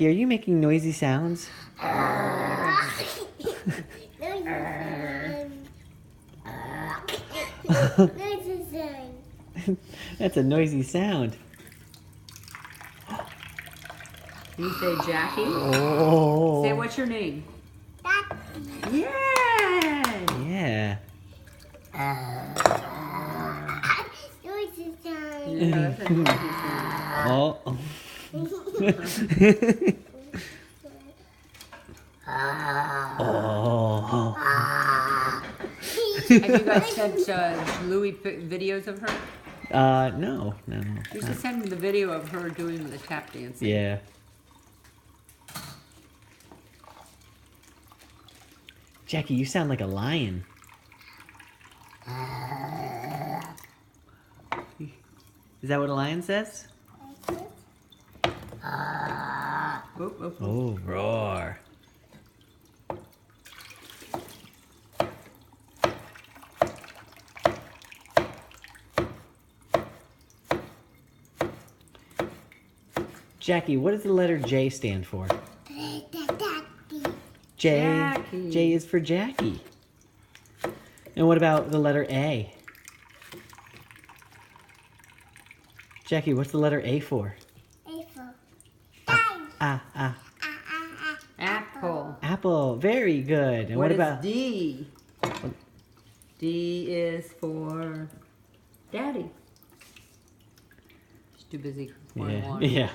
Are you making noisy sounds? That's a noisy sound. You say Jackie? Oh. Say, what's your name? Daddy. Yeah. Yeah. Noisy time. Yeah, that's a noisy sound. Oh. Oh. Have you guys sent Louie videos of her? No. You should send me the video of her doing the tap dancing. Yeah. Jackie, you sound like a lion. Is that what a lion says? Oop, oop, oop. Oh, roar. Jackie, what does the letter J stand for? J. Jackie. J is for Jackie. And what about the letter A? Jackie, what's the letter A for? Apple. Apple. Very good. And what What is about D? D is for Daddy. She's too busy pouring water. Yeah.